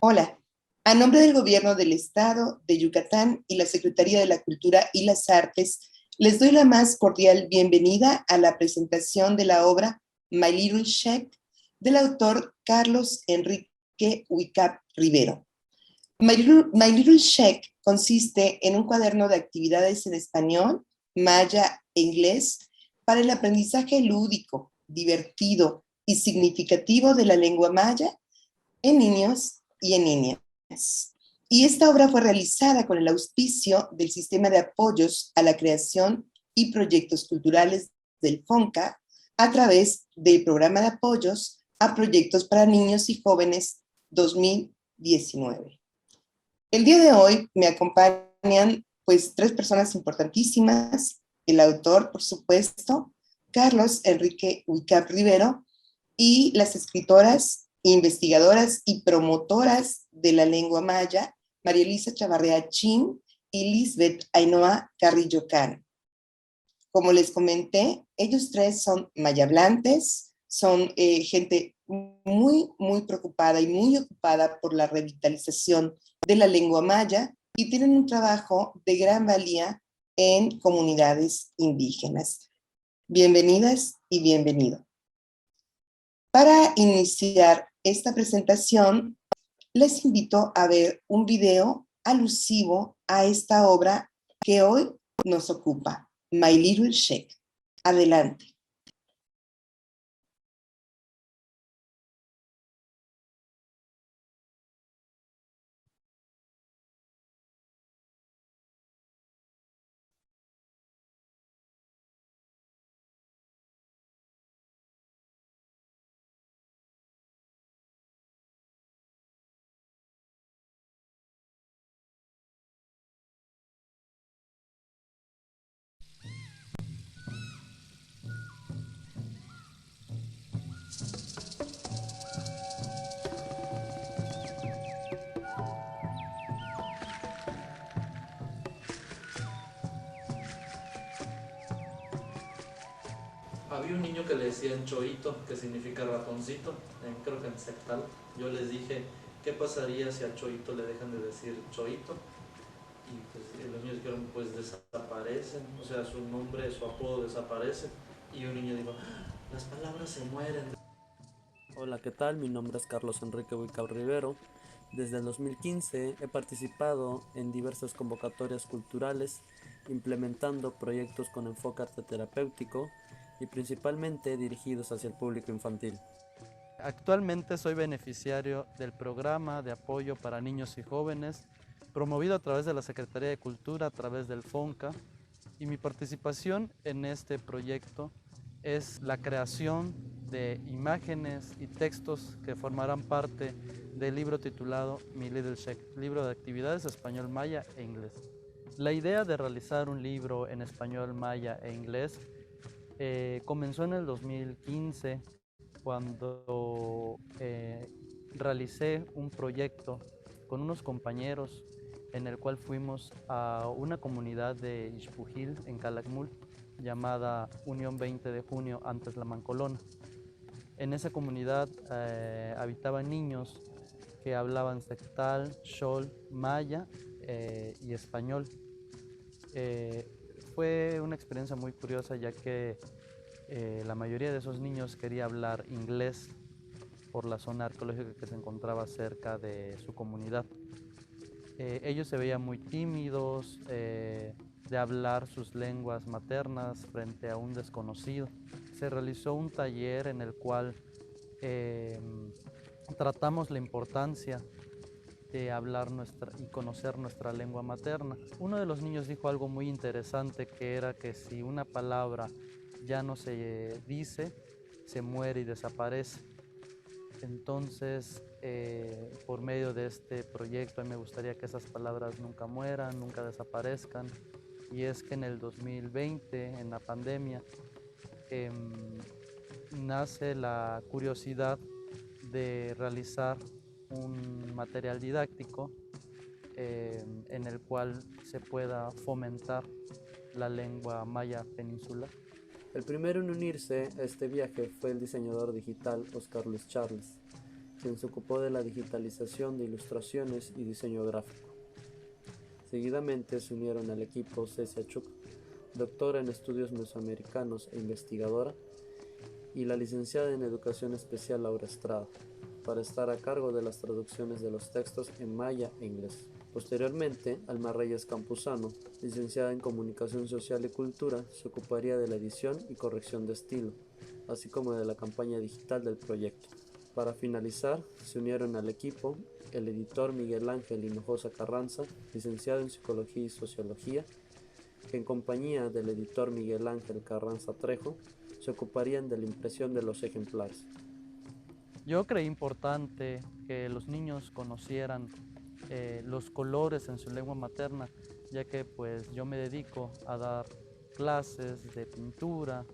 Hola, a nombre del Gobierno del Estado de Yucatán y la Secretaría de la Cultura y las Artes, les doy la más cordial bienvenida a la presentación de la obra My Little Sheik del autor Carlos Enrique Huicap Rivero. My Little Sheik consiste en un cuaderno de actividades en español, maya e inglés para el aprendizaje lúdico, divertido y significativo de la lengua maya en niños y en niñas. Y esta obra fue realizada con el auspicio del Sistema de Apoyos a la Creación y Proyectos Culturales del FONCA a través del Programa de Apoyos a Proyectos para Niños y Jóvenes 2019. El día de hoy me acompañan pues tres personas importantísimas, el autor, por supuesto, Carlos Enrique Huicap Rivero, y las escritoras, investigadoras y promotoras de la lengua maya, María Elisa Chavarría Chin y Lisbeth Ainhoa Carrillo Can. Como les comenté, ellos tres son mayablantes, son gente muy preocupada y muy ocupada por la revitalización de la lengua maya y tienen un trabajo de gran valía en comunidades indígenas. Bienvenidas y bienvenido. Para iniciar esta presentación, les invito a ver un video alusivo a esta obra que hoy nos ocupa, My Little Sheik. Adelante. Había un niño que le decían Choito, que significa ratoncito, creo que en sectal. Yo les dije, ¿qué pasaría si a Choito le dejan de decir Choito? Y pues los niños dijeron, pues desaparecen, o sea, su nombre, su apodo desaparece. Y un niño dijo, las palabras se mueren. Hola, ¿qué tal? Mi nombre es Carlos Enrique Huicap Rivero. Desde el 2015 he participado en diversas convocatorias culturales, implementando proyectos con enfoque arte terapéutico y principalmente dirigidos hacia el público infantil. Actualmente soy beneficiario del programa de apoyo para niños y jóvenes, promovido a través de la Secretaría de Cultura, a través del FONCA, y mi participación en este proyecto es la creación de imágenes y textos que formarán parte del libro titulado Mi Little Sheik, libro de actividades español, maya e inglés. La idea de realizar un libro en español, maya e inglés comenzó en el 2015 cuando realicé un proyecto con unos compañeros en el cual fuimos a una comunidad de Ixpujil en Calakmul llamada Unión 20 de Junio, antes La Mancolona. En esa comunidad habitaban niños que hablaban sectal, xol, maya y español. Eh, Fue una experiencia muy curiosa, ya que la mayoría de esos niños quería hablar inglés por la zona arqueológica que se encontraba cerca de su comunidad. Ellos se veían muy tímidos de hablar sus lenguas maternas frente a un desconocido. Se realizó un taller en el cual eh, tratamos la importancia de hablar y conocer nuestra lengua materna. Uno de los niños dijo algo muy interesante, que era que si una palabra ya no se dice, se muere y desaparece. Entonces, por medio de este proyecto, a mí me gustaría que esas palabras nunca mueran, nunca desaparezcan. Y es que en el 2020, en la pandemia, nace la curiosidad de realizar un material didáctico en el cual se pueda fomentar la lengua maya peninsular. El primero en unirse a este viaje fue el diseñador digital Oscar Luis Charles, quien se ocupó de la digitalización de ilustraciones y diseño gráfico. Seguidamente se unieron al equipo Cecia Chuk, doctora en estudios mesoamericanos e investigadora, y la licenciada en Educación Especial Laura Estrada, para estar a cargo de las traducciones de los textos en maya e inglés. Posteriormente, Alma Reyes Campuzano, licenciada en Comunicación Social y Cultura, se ocuparía de la edición y corrección de estilo, así como de la campaña digital del proyecto. Para finalizar, se unieron al equipo el editor Miguel Ángel Hinojosa Carranza, licenciado en Psicología y Sociología, que en compañía del editor Miguel Ángel Carranza Trejo, se ocuparían de la impresión de los ejemplares. Yo creí importante que los niños conocieran los colores en su lengua materna, ya que pues yo me dedico a dar clases de pintura,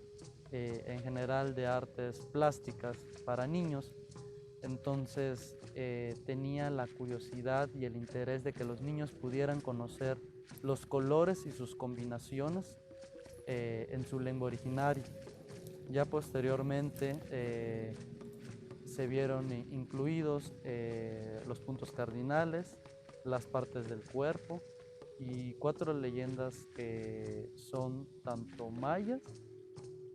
en general de artes plásticas para niños. Entonces tenía la curiosidad y el interés de que los niños pudieran conocer los colores y sus combinaciones en su lengua originaria. Ya posteriormente se vieron incluidos los puntos cardinales, las partes del cuerpo y 4 leyendas que son tanto mayas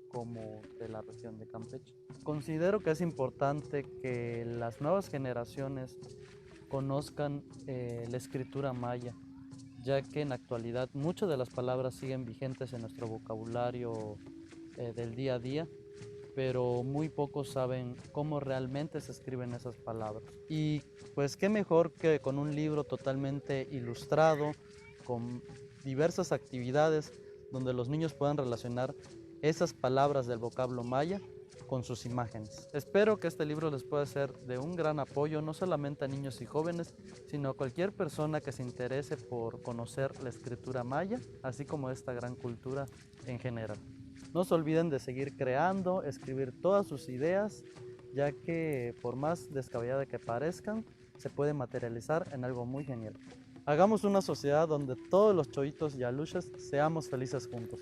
como de la región de Campeche. Considero que es importante que las nuevas generaciones conozcan la escritura maya, ya que en la actualidad muchas de las palabras siguen vigentes en nuestro vocabulario del día a día, pero muy pocos saben cómo realmente se escriben esas palabras. Y pues qué mejor que con un libro totalmente ilustrado, con diversas actividades donde los niños puedan relacionar esas palabras del vocablo maya con sus imágenes. Espero que este libro les pueda ser de un gran apoyo, no solamente a niños y jóvenes, sino a cualquier persona que se interese por conocer la escritura maya, así como esta gran cultura en general. No se olviden de seguir creando, escribir todas sus ideas, ya que por más descabellada que parezcan, se puede materializar en algo muy genial. Hagamos una sociedad donde todos los choitos y aluches seamos felices juntos.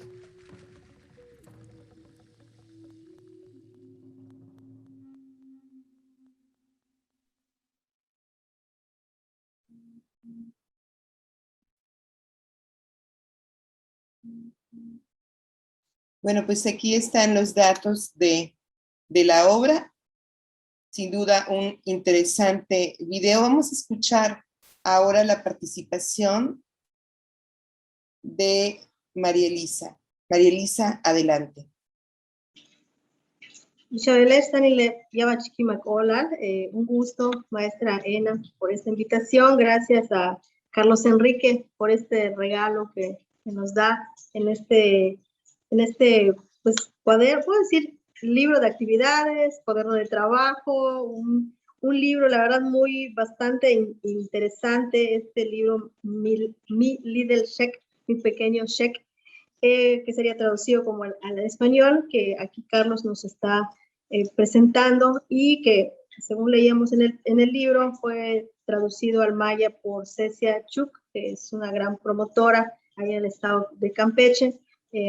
Bueno, pues aquí están los datos de la obra. Sin duda, un interesante video. Vamos a escuchar ahora la participación de María Elisa. María Elisa, adelante. Un gusto, maestra Ena, por esta invitación. Gracias a Carlos Enrique por este regalo que nos da en este pues, cuaderno, puedo decir, libro de actividades, cuaderno de trabajo, un libro, la verdad, bastante interesante, este libro, Mi Little Czech, Mi Pequeño Czech, que sería traducido como al español, que aquí Carlos nos está presentando y que, según leíamos en el libro, fue traducido al maya por Cecia Chuk, que es una gran promotora ahí en el estado de Campeche,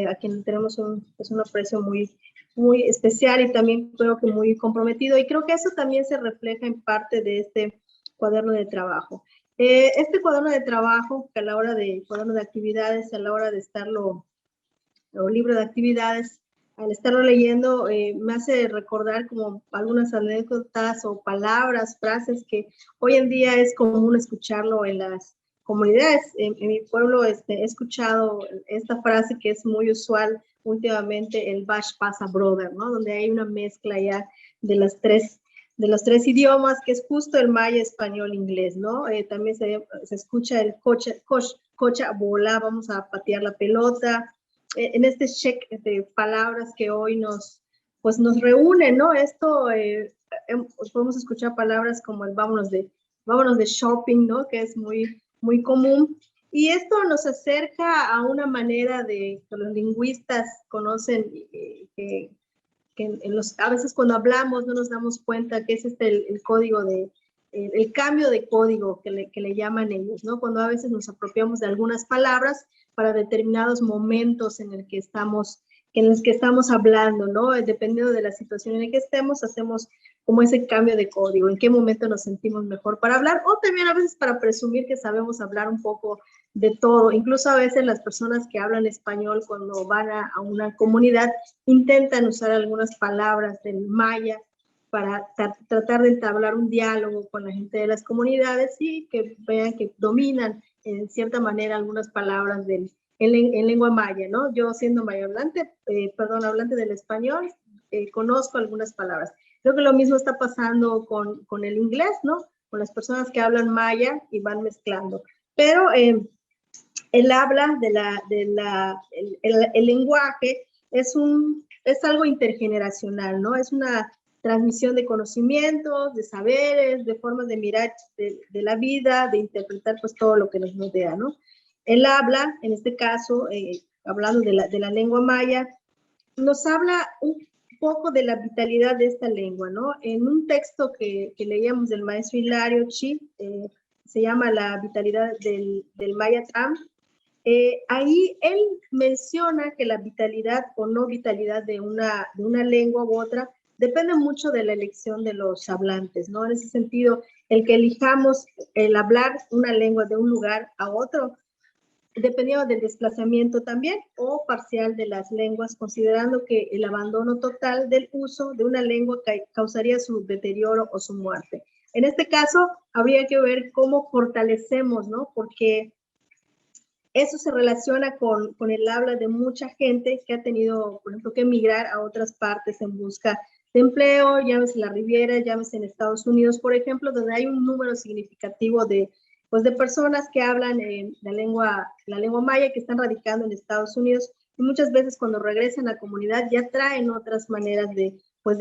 a quien tenemos un aprecio muy especial y también creo que muy comprometido, y creo que eso también se refleja en parte de este cuaderno de trabajo. Este cuaderno de trabajo, que a la hora de cuaderno de actividades, a la hora de estarlo, o libro de actividades, al estarlo leyendo, me hace recordar como algunas anécdotas o palabras, frases que hoy en día es común escucharlo en las comunidades. En mi pueblo he escuchado esta frase que es muy usual últimamente, el Bash Pasa Brother, ¿no? Donde hay una mezcla ya de los tres idiomas, que es justo el maya, español, inglés, ¿no? También se escucha el cocha bola, vamos a patear la pelota. En este check de palabras que hoy nos reúnen, ¿no? Esto, podemos escuchar palabras como el vámonos de shopping, ¿no? Que es muy común. Y esto nos acerca a una manera de que los lingüistas conocen, que a veces cuando hablamos no nos damos cuenta que es el código el cambio de código que le llaman ellos, ¿no? Cuando a veces nos apropiamos de algunas palabras para determinados momentos en el que estamos en los que estamos hablando, ¿no? Dependiendo de la situación en la que estemos, hacemos como ese cambio de código, en qué momento nos sentimos mejor para hablar, o también a veces para presumir que sabemos hablar un poco de todo. Incluso a veces las personas que hablan español cuando van a una comunidad intentan usar algunas palabras del maya para tratar de entablar un diálogo con la gente de las comunidades y que vean que dominan en cierta manera algunas palabras en lengua maya, ¿no? Yo siendo maya hablante, hablante del español, conozco algunas palabras. Creo que lo mismo está pasando con el inglés, ¿no? Con las personas que hablan maya y van mezclando. Pero el habla el lenguaje es algo intergeneracional, ¿no? Es una transmisión de conocimientos, de saberes, de formas de mirar de la vida, de interpretar pues todo lo que nos rodea, ¿no? El habla, en este caso, hablando de la lengua maya, nos habla un poco de la vitalidad de esta lengua, ¿no? En un texto que leíamos del maestro Hilario Chi, se llama La vitalidad del Maya Tam, ahí él menciona que la vitalidad o no vitalidad de una lengua u otra depende mucho de la elección de los hablantes, ¿no? En ese sentido, el que elijamos el hablar una lengua de un lugar a otro, dependiendo del desplazamiento también o parcial de las lenguas, considerando que el abandono total del uso de una lengua causaría su deterioro o su muerte. En este caso, habría que ver cómo fortalecemos, ¿no? Porque eso se relaciona con el habla de mucha gente que ha tenido, por ejemplo, que emigrar a otras partes en busca de empleo, llámese la Riviera, llámese en Estados Unidos, por ejemplo, donde hay un número significativo de personas que hablan la lengua maya, que están radicando en Estados Unidos, y muchas veces cuando regresan a la comunidad ya traen otras maneras de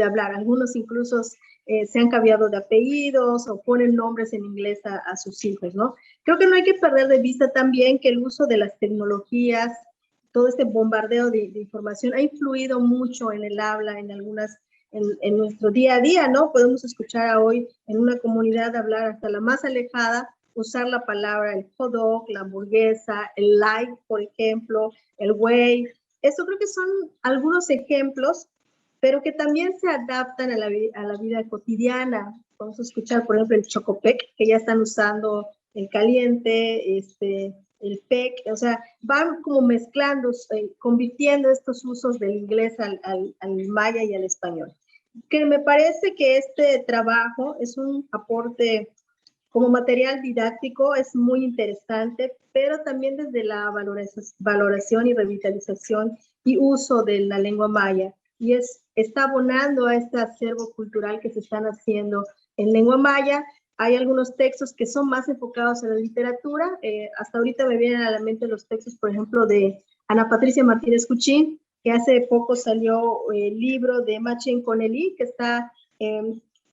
hablar. Algunos incluso se han cambiado de apellidos o ponen nombres en inglés a sus hijos, ¿no? Creo que no hay que perder de vista también que el uso de las tecnologías, todo este bombardeo de información ha influido mucho en el habla, en nuestro día a día, ¿no? Podemos escuchar hoy en una comunidad hablar hasta la más alejada, usar la palabra el hot dog, la hamburguesa, el like, por ejemplo, el güey. Eso creo que son algunos ejemplos, pero que también se adaptan a la vida cotidiana. Vamos a escuchar, por ejemplo, el chocopec, que ya están usando el caliente, el pec, o sea, van como mezclando, convirtiendo estos usos del inglés al maya y al español. Que me parece que este trabajo es un aporte como material didáctico, es muy interesante, pero también desde la valoración y revitalización y uso de la lengua maya. Y está abonando a este acervo cultural que se están haciendo en lengua maya. Hay algunos textos que son más enfocados en la literatura. Hasta ahorita me vienen a la mente los textos, por ejemplo, de Ana Patricia Martínez Cuchín, que hace poco salió el libro de Machen Connelly, que está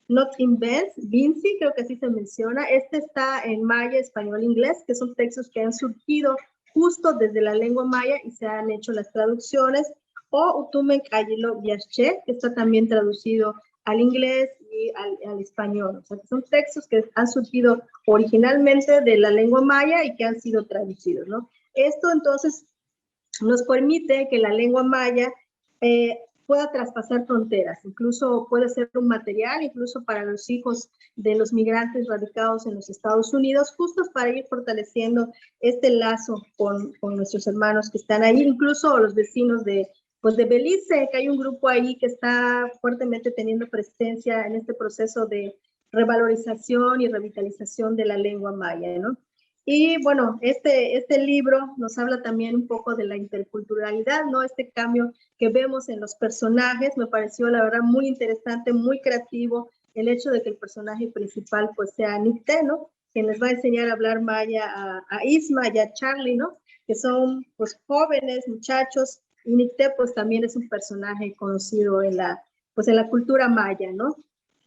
Not in Vinci, creo que así se menciona. Este está en maya, español, inglés, que son textos que han surgido justo desde la lengua maya y se han hecho las traducciones. O Utumen Ayelo Viache, que está también traducido al inglés y al español. O sea, que son textos que han surgido originalmente de la lengua maya y que han sido traducidos, ¿no? Esto entonces nos permite que la lengua maya pueda traspasar fronteras, incluso puede ser un material, incluso para los hijos de los migrantes radicados en los Estados Unidos, justo para ir fortaleciendo este lazo con nuestros hermanos que están ahí, incluso los vecinos de Belice, que hay un grupo ahí que está fuertemente teniendo presencia en este proceso de revalorización y revitalización de la lengua maya, ¿no? Y bueno, este libro nos habla también un poco de la interculturalidad, ¿no? Este cambio que vemos en los personajes, me pareció la verdad muy interesante, muy creativo, el hecho de que el personaje principal pues sea Nicté, ¿no? Quien les va a enseñar a hablar maya a Isma y a Charlie, ¿no? Que son pues jóvenes, muchachos, y Nicté pues también es un personaje conocido en la cultura maya, ¿no?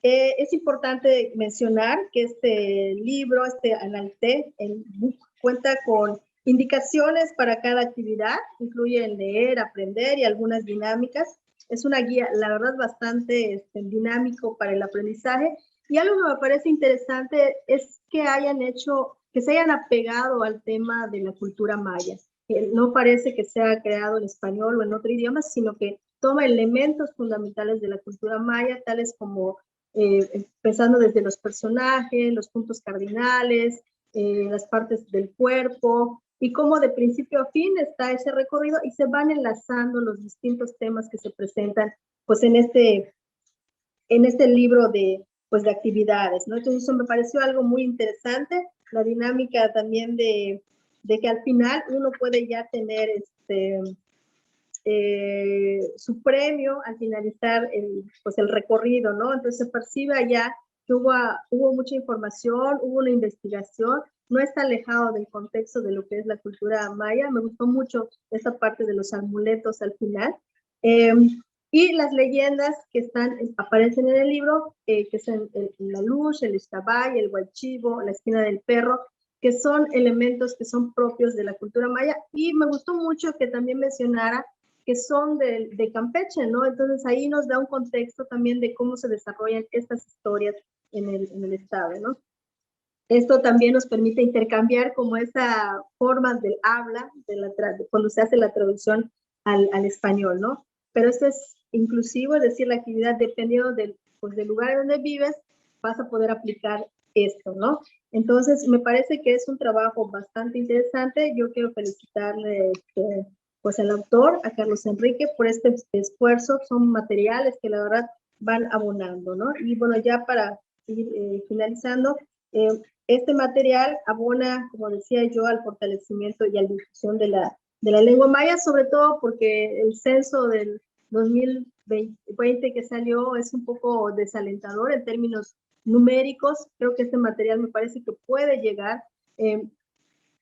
Es importante mencionar que este libro, este Analté, el book, cuenta con indicaciones para cada actividad, incluye el leer, aprender y algunas dinámicas. Es una guía, la verdad, bastante dinámico para el aprendizaje. Y algo que me parece interesante es que se hayan apegado al tema de la cultura maya. que no parece que sea creado en español o en otro idioma, sino que toma elementos fundamentales de la cultura maya, tales como empezando desde los personajes, los puntos cardinales, las partes del cuerpo, y cómo de principio a fin está ese recorrido y se van enlazando los distintos temas que se presentan pues en este libro de, pues, de actividades, ¿no? Entonces eso me pareció algo muy interesante, la dinámica también de que al final uno puede ya tener su premio al finalizar pues el recorrido, ¿no? Entonces se percibe allá que hubo mucha información, hubo una investigación, no está alejado del contexto de lo que es la cultura maya. Me gustó mucho esta parte de los amuletos al final. Y las leyendas que aparecen en el libro, que son la luz, el Ixtabay, el Huaychivo, la esquina del perro, que son elementos que son propios de la cultura maya. Y me gustó mucho que también mencionara que son de Campeche, ¿no? Entonces ahí nos da un contexto también de cómo se desarrollan estas historias en el estado, ¿no? Esto también nos permite intercambiar como esa forma del habla, cuando se hace la traducción al español, ¿no? Pero esto es inclusivo, es decir, la actividad dependiendo pues, del lugar donde vives, vas a poder aplicar esto, ¿no? Entonces, me parece que es un trabajo bastante interesante. Yo quiero felicitarle pues al autor, a Carlos Enrique, por este esfuerzo. Son materiales que la verdad van abonando, ¿no? Y bueno, ya para ir finalizando, este material abona, como decía yo, al fortalecimiento y a la difusión de la lengua maya, sobre todo porque el censo del 2020 que salió es un poco desalentador en términos numéricos. Creo que este material me parece que puede llegar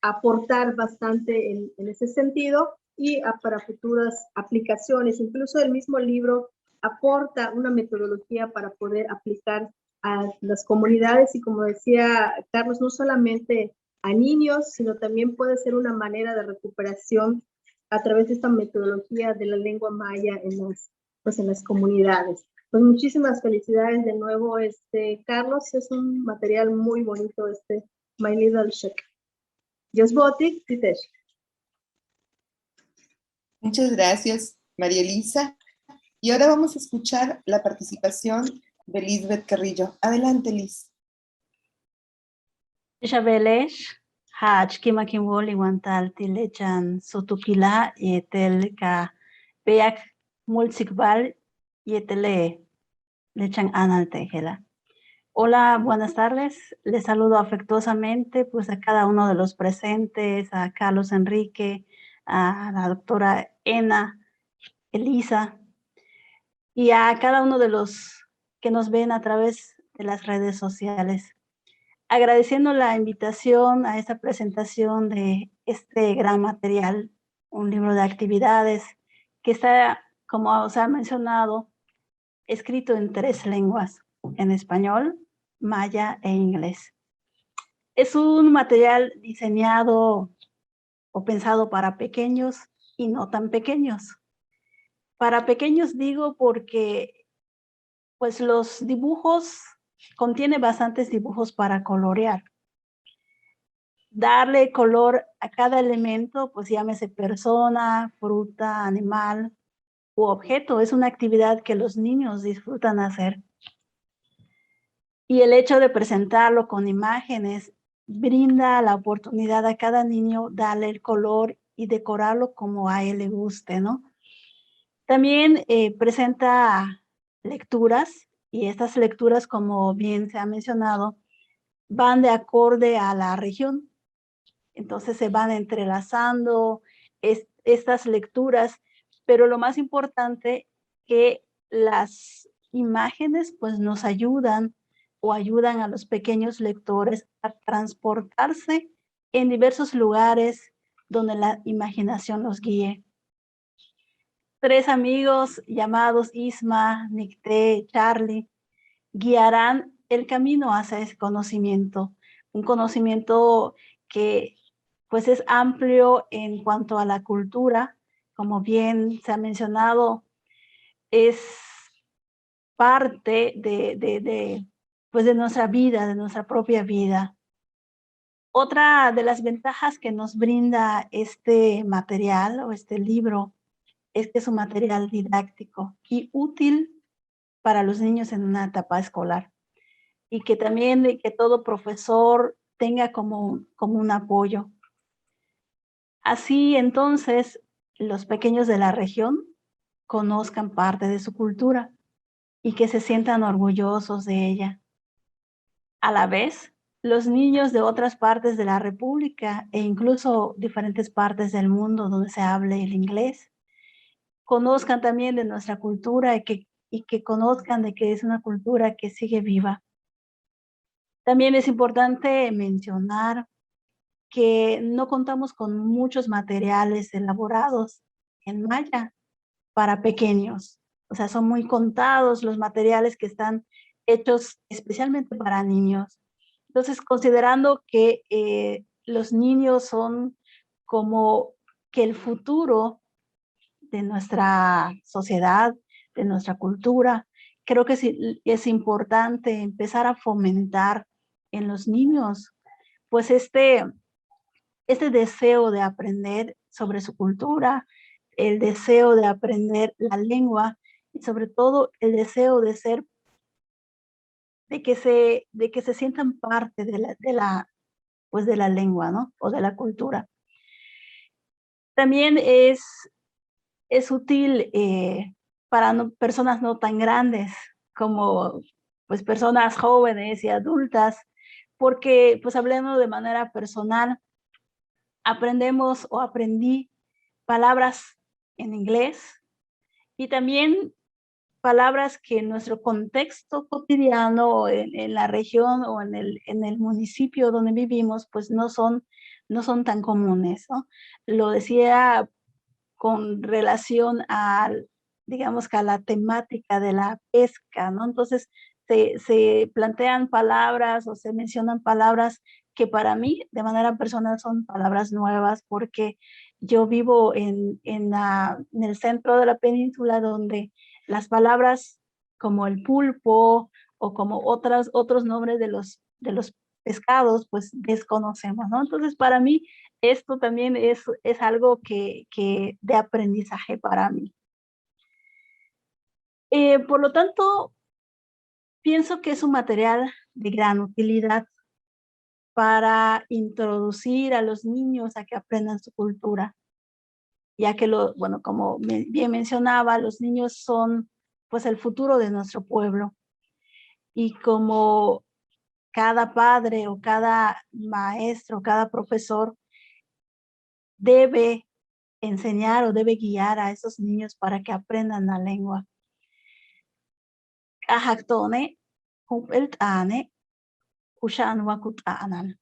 a aportar bastante en ese sentido y para futuras aplicaciones. Incluso el mismo libro aporta una metodología para poder aplicar a las comunidades y, como decía Carlos, no solamente a niños, sino también puede ser una manera de recuperación a través de esta metodología de la lengua maya en las comunidades. Pues muchísimas felicidades de nuevo, Carlos. Es un material muy bonito, My Little Shek. Josbotik, Titesh. Muchas gracias, María Elisa. Y ahora vamos a escuchar la participación de Lisbeth Carrillo. Adelante, Liz. Xabelesh, Hach, Kimakimbol, Iguantal, Tilechan, Sotukila, Yetel, Ka, Beak, Mulsikbal, Yetele, Lechan Anal Tejela. Hola, buenas tardes. Les saludo afectuosamente pues a cada uno de los presentes, a Carlos Enrique, a la doctora Ena, Elisa, y a cada uno de los que nos ven a través de las redes sociales. Agradeciendo la invitación a esta presentación de este gran material, un libro de actividades que está, como se ha mencionado, escrito en 3 lenguas, en español, maya e inglés. Es un material diseñado o pensado para pequeños y no tan pequeños. Para pequeños digo porque pues los dibujos, contiene bastantes dibujos para colorear. Darle color a cada elemento, pues llámese persona, fruta, animal u objeto, es una actividad que los niños disfrutan hacer. Y el hecho de presentarlo con imágenes brinda la oportunidad a cada niño darle el color y decorarlo como a él le guste, ¿no? También presenta lecturas, y estas lecturas, como bien se ha mencionado, van de acorde a la región. Entonces se van entrelazando estas lecturas, pero lo más importante que las imágenes pues nos ayudan o ayudan a los pequeños lectores a transportarse en diversos lugares donde la imaginación los guíe. 3 amigos llamados Isma, Nicté, Charlie, guiarán el camino hacia ese conocimiento, un conocimiento que pues es amplio en cuanto a la cultura, como bien se ha mencionado, es parte pues de nuestra vida, de nuestra propia vida. Otra de las ventajas que nos brinda este material o este libro es que es un material didáctico y útil para los niños en una etapa escolar, y que también que todo profesor tenga como un apoyo. Así entonces los pequeños de la región conozcan parte de su cultura y que se sientan orgullosos de ella. A la vez, los niños de otras partes de la República e incluso diferentes partes del mundo donde se hable el inglés, conozcan también de nuestra cultura y que conozcan de que es una cultura que sigue viva. También es importante mencionar que no contamos con muchos materiales elaborados en maya para pequeños. O sea, son muy contados los materiales que están hechos especialmente para niños. Entonces, considerando que los niños son como que el futuro de nuestra sociedad, de nuestra cultura, creo que es importante empezar a fomentar en los niños, pues este deseo de aprender sobre su cultura, el deseo de aprender la lengua y sobre todo el deseo de ser, de que se sientan parte pues de la lengua, ¿no? O de la cultura. También es útil para personas no tan grandes como pues personas jóvenes y adultas, porque pues hablando de manera personal, aprendemos o aprendí palabras en inglés y también palabras que en nuestro contexto cotidiano, en la región o en el municipio donde vivimos, pues no son tan comunes, ¿no? Lo decía con relación al, digamos que a la temática de la pesca, ¿no? Entonces, se plantean palabras o se mencionan palabras que para mí, de manera personal, son palabras nuevas, porque yo vivo en el centro de la península, donde las palabras como el pulpo o como otros nombres de los pescados, pues desconocemos, ¿no? Entonces, para mí, esto también es algo que de aprendizaje para mí. Por lo tanto, pienso que es un material de gran utilidad para introducir a los niños a que aprendan su cultura, ya que bueno, como bien mencionaba, los niños son pues el futuro de nuestro pueblo, y como cada padre o cada maestro, cada profesor debe enseñar o debe guiar a esos niños para que aprendan la lengua. Kahaktone, Humpeltane, Kushan Wakutanan,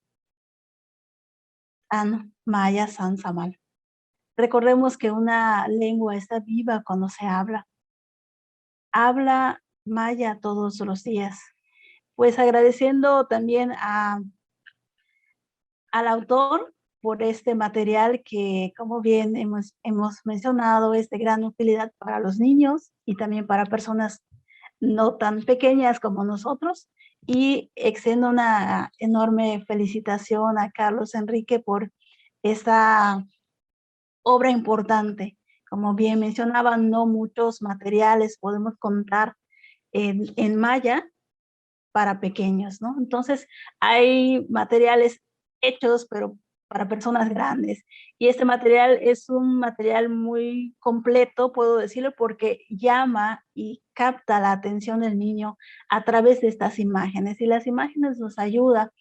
An Maya San Samal. Recordemos que una lengua está viva cuando se habla. Habla maya todos los días. Pues agradeciendo también al autor por este material que, como bien hemos mencionado, es de gran utilidad para los niños y también para personas no tan pequeñas como nosotros. Y extiendo una enorme felicitación a Carlos Enrique por esta obra importante. Como bien mencionaban, no muchos materiales podemos contar en maya para pequeños, ¿no? Entonces, hay materiales hechos, pero para personas grandes. Y este material es un material muy completo, puedo decirlo, porque llama y capta la atención del niño a través de estas imágenes. Y las imágenes nos ayudan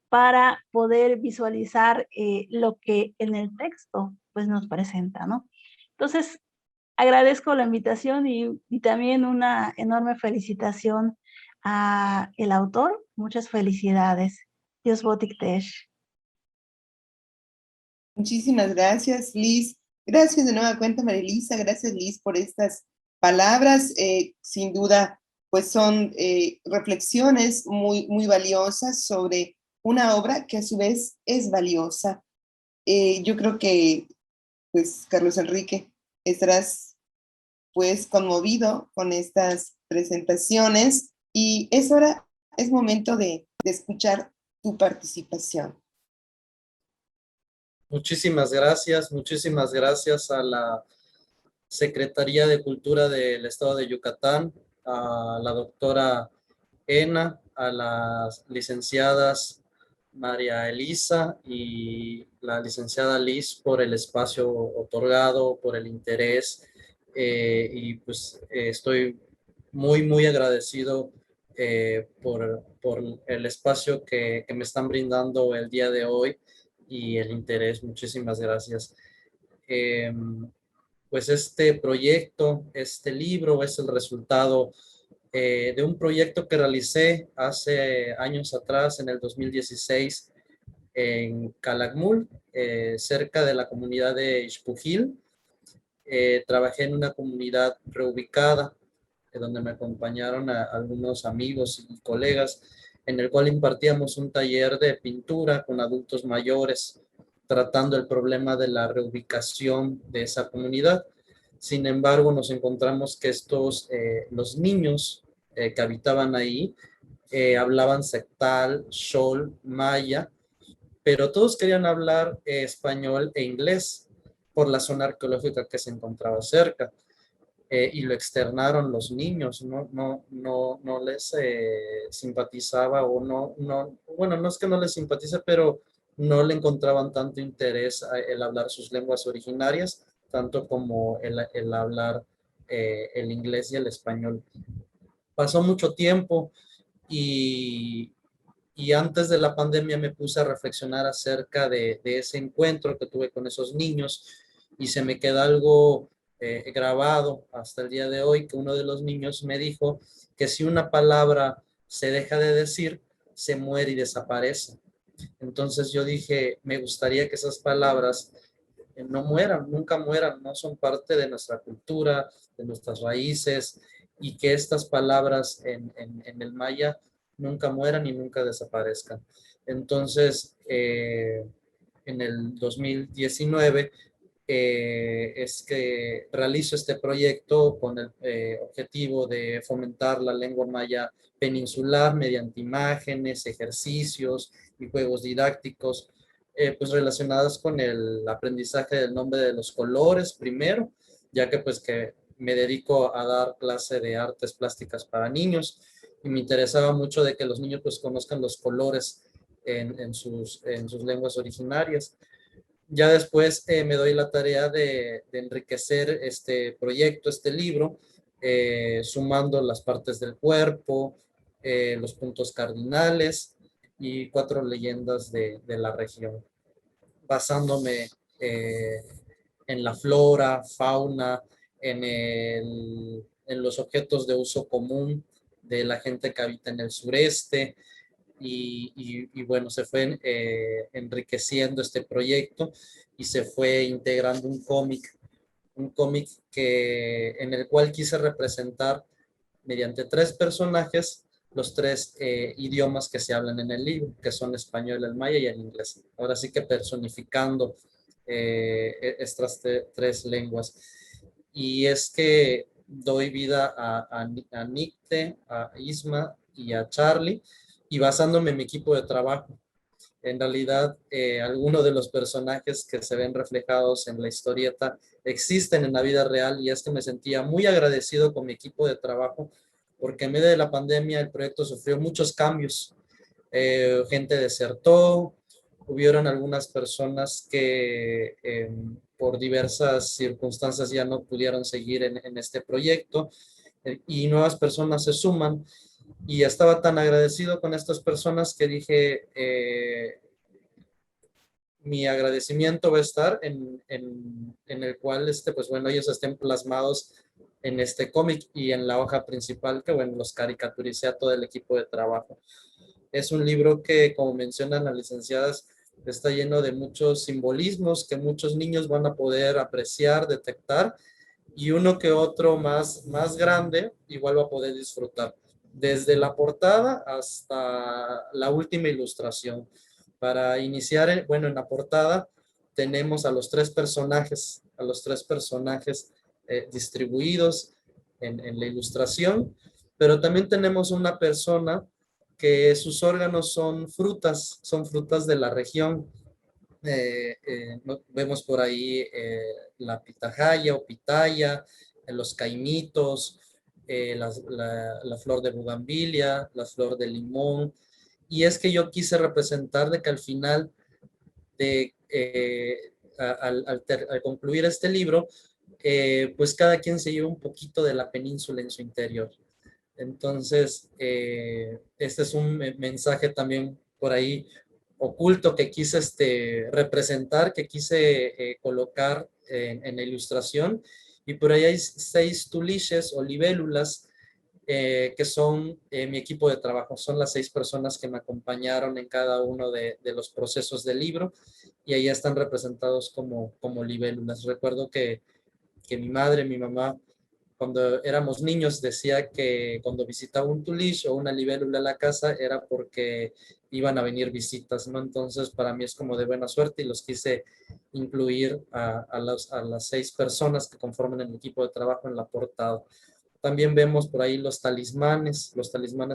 para poder visualizar lo que en el texto pues, nos presenta, ¿no? Entonces, agradezco la invitación y también una enorme felicitación a el autor. Muchas felicidades. Dios Botiktesh. Muchísimas gracias, Liz. Gracias de nueva cuenta, Marilisa. Gracias, Liz, por estas palabras. Sin duda, pues son reflexiones muy, muy valiosas sobre una obra que a su vez es valiosa. Yo creo que, pues, Carlos Enrique, estarás, pues, conmovido con estas presentaciones y es momento de escuchar tu participación. muchísimas gracias a la Secretaría de Cultura del Estado de Yucatán, a la doctora Ena, a las licenciadas María Elisa y la licenciada Liz por el espacio otorgado, por el interés, y pues estoy muy agradecido por el espacio que me están brindando el día de hoy y el interés. Muchísimas gracias. Pues este proyecto, este libro es el resultado de un proyecto que realicé hace años atrás, en el 2016, en Calakmul, cerca de la comunidad de Ixpujil. Trabajé en una comunidad reubicada, donde me acompañaron algunos amigos y colegas, en el cual impartíamos un taller de pintura con adultos mayores, tratando el problema de la reubicación de esa comunidad. Sin embargo, nos encontramos que los niños que habitaban ahí, hablaban sectal, xol, maya, pero todos querían hablar español e inglés por la zona arqueológica que se encontraba cerca. Y lo externaron los niños, no les simpatizaba, o bueno, no es que no les simpatice, pero no le encontraban tanto interés el hablar sus lenguas originarias, tanto como el hablar el inglés y el español. Pasó mucho tiempo y, y antes de la pandemia me puse a reflexionar acerca de ese encuentro que tuve con esos niños, y se me queda algo grabado hasta el día de hoy, que uno de los niños me dijo que si una palabra se deja de decir, se muere y desaparece. Entonces yo dije, me gustaría que esas palabras no mueran, nunca mueran, no son parte de nuestra cultura, de nuestras raíces, y que estas palabras en el maya nunca mueran y nunca desaparezcan. Entonces, en el 2019 es que realizo este proyecto con el objetivo de fomentar la lengua maya peninsular mediante imágenes, ejercicios y juegos didácticos, pues relacionadas con el aprendizaje del nombre de los colores primero, ya que pues que me dedico a dar clase de artes plásticas para niños, y me interesaba mucho de que los niños pues conozcan los colores en sus lenguas originarias. Ya después me doy la tarea de enriquecer este proyecto, este libro, sumando las partes del cuerpo, los puntos cardinales y 4 leyendas de la región, basándome en la flora, fauna, en los objetos de uso común de la gente que habita en el sureste. Y bueno, se fue enriqueciendo este proyecto y se fue integrando un cómic en el cual quise representar mediante 3 personajes los 3 idiomas que se hablan en el libro, que son español, el maya y el inglés. Ahora sí que personificando estas 3 lenguas. Y es que doy vida a Nicte, a Isma y a Charlie, y basándome en mi equipo de trabajo. En realidad, algunos de los personajes que se ven reflejados en la historieta existen en la vida real, y es que me sentía muy agradecido con mi equipo de trabajo, porque en medio de la pandemia el proyecto sufrió muchos cambios. Gente desertó, hubieron algunas personas que por diversas circunstancias ya no pudieron seguir en este proyecto, y nuevas personas se suman. Y estaba tan agradecido con estas personas que dije, mi agradecimiento va a estar en el cual, pues bueno, ellos estén plasmados en este cómic y en la hoja principal, que bueno, los caricaturicé a todo el equipo de trabajo. Es un libro que, como mencionan las licenciadas, está lleno de muchos simbolismos que muchos niños van a poder apreciar, detectar, y uno que otro más grande igual va a poder disfrutar, desde la portada hasta la última ilustración. Para iniciar, bueno, en la portada tenemos a los 3 personajes, distribuidos en la ilustración, pero también tenemos una persona que sus órganos son frutas de la región. vemos por ahí la pitahaya o pitaya, los caimitos, la flor de bugambilia, la flor de limón. Y es que yo quise representar de que al final de, al concluir este libro, pues cada quien se lleva un poquito de la península en su interior. Entonces, este es un mensaje también por ahí oculto que quise representar, que quise colocar en la ilustración. Y por ahí hay 6 tuliches o libélulas que son mi equipo de trabajo. Son las 6 personas que me acompañaron en cada uno de los procesos del libro y ahí están representados como libélulas. Recuerdo que mi madre, mi mamá, cuando éramos niños decía que cuando visitaba un tulich o una libélula a la casa era porque iban a venir visitas, ¿no? Entonces para mí es como de buena suerte y los quise incluir a las 6 personas que conforman el equipo de trabajo en la portada. También vemos por ahí los talismanes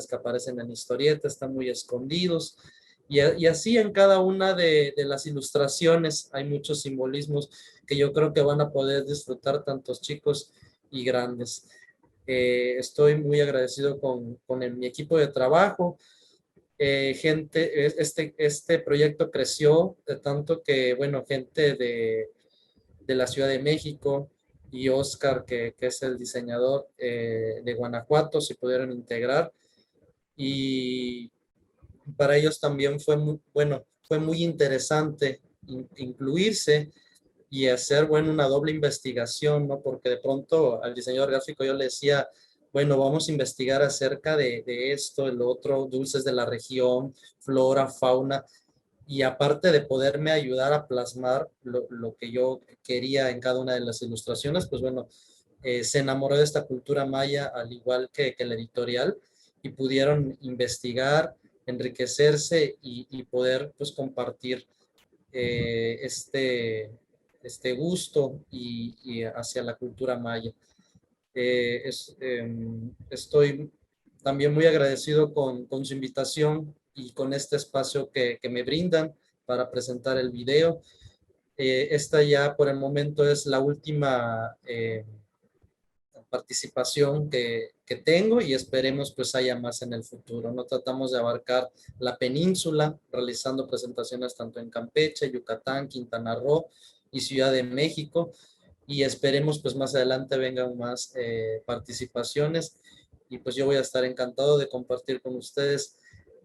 que aparecen en la historieta, están muy escondidos. Y así en cada una de las ilustraciones hay muchos simbolismos que yo creo que van a poder disfrutar tantos chicos y grandes. Estoy muy agradecido con mi equipo de trabajo. Este proyecto creció de tanto que, bueno, gente de la Ciudad de México y Oscar, que es el diseñador de Guanajuato, se pudieron integrar. Y para ellos también fue muy interesante incluirse y hacer, bueno, una doble investigación, ¿no? Porque de pronto al diseñador gráfico yo le decía, bueno, vamos a investigar acerca de esto, el otro, dulces de la región, flora, fauna, y aparte de poderme ayudar a plasmar lo que yo quería en cada una de las ilustraciones, pues bueno, se enamoró de esta cultura maya, al igual que la editorial, y pudieron investigar, enriquecerse y poder pues compartir eh, este, este gusto y hacia la cultura maya. Estoy también muy agradecido con su invitación y con este espacio que me brindan para presentar el video. Esta ya por el momento es la última participación que tengo y esperemos pues haya más en el futuro. No tratamos de abarcar la península, realizando presentaciones tanto en Campeche, Yucatán, Quintana Roo y Ciudad de México, y esperemos pues más adelante vengan más participaciones y pues yo voy a estar encantado de compartir con ustedes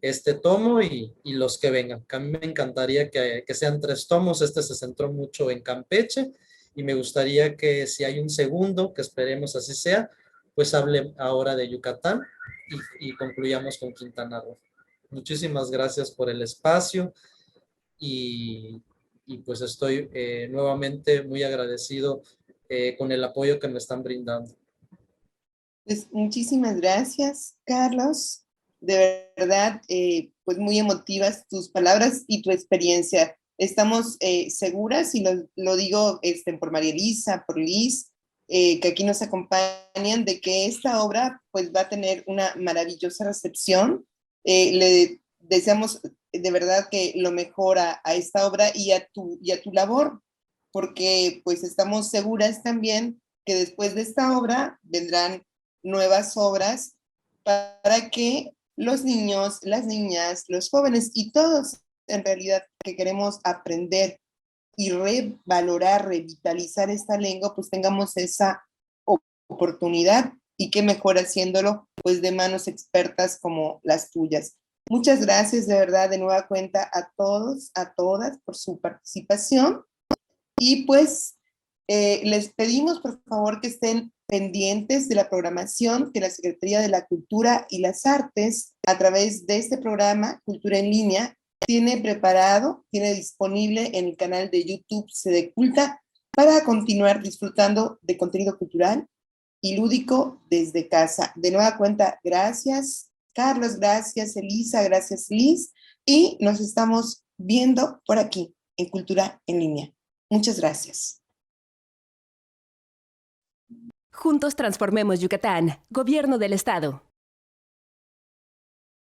este tomo y los que vengan. A mí me encantaría que sean 3 tomos. Este se centró mucho en Campeche y me gustaría que si hay un segundo, que esperemos así sea, pues hable ahora de Yucatán y concluyamos con Quintana Roo. Muchísimas gracias por el espacio y pues estoy nuevamente muy agradecido con el apoyo que me están brindando. Pues muchísimas gracias, Carlos. De verdad, pues muy emotivas tus palabras y tu experiencia. Estamos seguras, y lo digo por María Elisa, por Liz, que aquí nos acompañan, de que esta obra pues va a tener una maravillosa recepción. Le deseamos de verdad que lo mejor a esta obra y a tu labor, porque pues estamos seguras también que después de esta obra vendrán nuevas obras para que los niños, las niñas, los jóvenes y todos en realidad que queremos aprender y revalorar, revitalizar esta lengua, pues tengamos esa oportunidad, y qué mejor haciéndolo pues de manos expertas como las tuyas. Muchas gracias de verdad de nueva cuenta a todos, a todas por su participación, y pues les pedimos por favor que estén pendientes de la programación que la Secretaría de la Cultura y las Artes, a través de este programa Cultura en Línea, tiene preparado, tiene disponible en el canal de YouTube Sedeculta, para continuar disfrutando de contenido cultural y lúdico desde casa. De nueva cuenta, gracias Carlos, gracias Elisa, gracias Liz, y nos estamos viendo por aquí en Cultura en Línea. Muchas gracias. Juntos transformemos Yucatán. Gobierno del Estado.